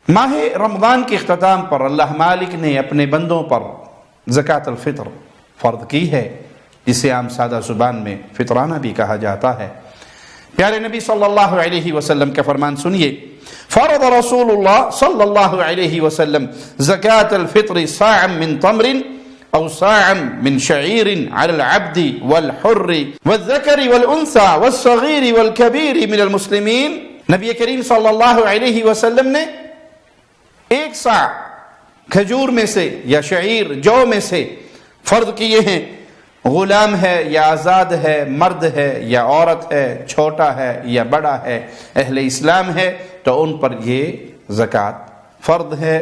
ماہ رمضان کے اختتام پر اللہ مالک نے اپنے بندوں پر زکوٰۃ الفطر فرض کی ہے، جسے عام سادہ زبان میں فطرانہ بھی کہا جاتا ہے۔ پیارے نبی صلی اللہ علیہ وسلم کا فرمان سنیے، فرض رسول اللہ صلی اللہ علیہ وسلم زکوٰۃ الفطر صاعا من تمر او صاعا من شعیر علی العبد والحر والذکر والانثى والصغیر والکبیر من المسلمین۔ نبی کریم صلی اللہ علیہ وسلم نے ایک صاع کھجور میں سے یا شعیر جو میں سے فرض کیے ہیں، غلام ہے یا آزاد ہے، مرد ہے یا عورت ہے، چھوٹا ہے یا بڑا ہے، اہل اسلام ہے، تو ان پر یہ زکوٰۃ فرض ہے۔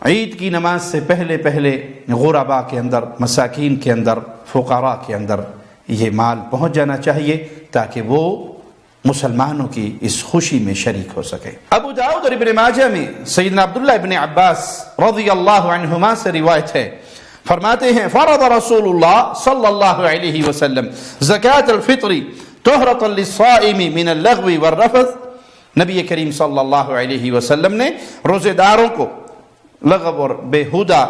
عید کی نماز سے پہلے غرباء کے اندر، مساکین کے اندر، فقراء کے اندر یہ مال پہنچ جانا چاہیے تاکہ وہ مسلمانوں کی اس خوشی میں شریک ہو سکے۔ ابو داؤد اور ابن ماجہ میں سیدنا عبداللہ ابن عباس رضی اللہ عنہما سے روایت ہے، فرماتے ہیں فرض رسول اللہ صلی اللہ علیہ وسلم زکوٰۃ الفطر طہرۃ للصائم من اللغو والرفث۔ نبی کریم صلی اللہ علیہ وسلم نے روزے داروں کو لغو اور بیہودہ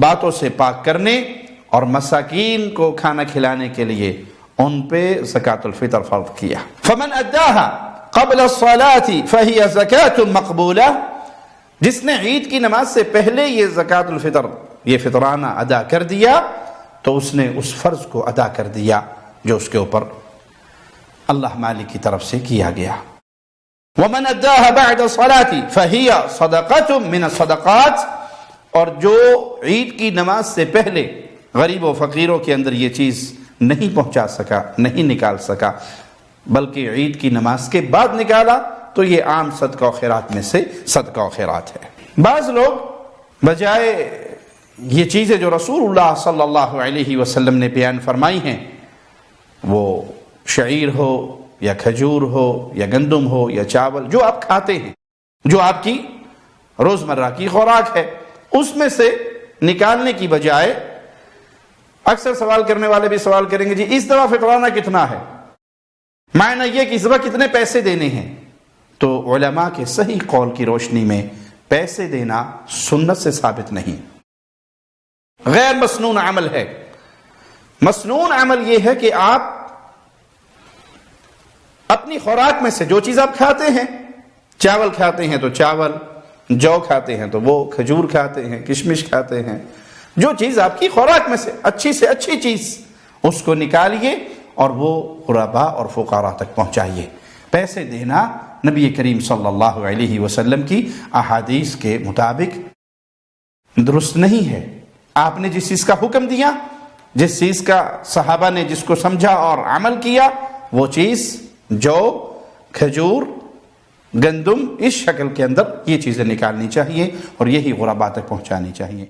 باتوں سے پاک کرنے اور مساکین کو کھانا کھلانے کے لیے ان پہ زکوٰۃ الفطر فرض کیا۔ فمن اداها قبل الصلاة فهي زکوٰۃ مقبولہ، جس نے عید کی نماز سے پہلے یہ زکوٰۃ الفطر، یہ فطرانہ ادا کر دیا تو اس نے اس فرض کو ادا کر دیا جو اس کے اوپر اللہ مالک کی طرف سے کیا گیا۔ ومن اداها بعد الصلاة فهي صدقۃ من الصدقات، اور جو عید کی نماز سے پہلے غریب و فقیروں کے اندر یہ چیز نہیں پہنچا سکا، نہیں نکال سکا، بلکہ عید کی نماز کے بعد نکالا، تو یہ عام صدقہ و خیرات میں سے صدقہ و خیرات ہے۔ بعض لوگ بجائے یہ چیزیں جو رسول اللہ صلی اللہ علیہ وسلم نے بیان فرمائی ہیں، وہ شعیر ہو یا کھجور ہو یا گندم ہو یا چاول، جو آپ کھاتے ہیں، جو آپ کی روزمرہ کی خوراک ہے، اس میں سے نکالنے کی بجائے اکثر سوال کرنے والے بھی سوال کریں گے، جی اس دفعہ فطرانہ کتنا ہے، معنی یہ کہ اس دفعہ کتنے پیسے دینے ہیں؟ تو علماء کے صحیح قول کی روشنی میں پیسے دینا سنت سے ثابت نہیں، غیر مسنون عمل ہے۔ مسنون عمل یہ ہے کہ آپ اپنی خوراک میں سے جو چیز آپ کھاتے ہیں، چاول کھاتے ہیں تو چاول، جو کھاتے ہیں تو وہ، کھجور کھاتے ہیں، کشمش کھاتے ہیں، جو چیز آپ کی خوراک میں سے اچھی چیز، اس کو نکالیے اور وہ غرباء اور فقراء تک پہنچائیے۔ پیسے دینا نبی کریم صلی اللہ علیہ وسلم کی احادیث کے مطابق درست نہیں ہے۔ آپ نے جس چیز کا حکم دیا، جس چیز کا صحابہ نے جس کو سمجھا اور عمل کیا، وہ چیز جو، کھجور، گندم، اس شکل کے اندر یہ چیزیں نکالنی چاہیے اور یہی غرباء تک پہنچانی چاہیے۔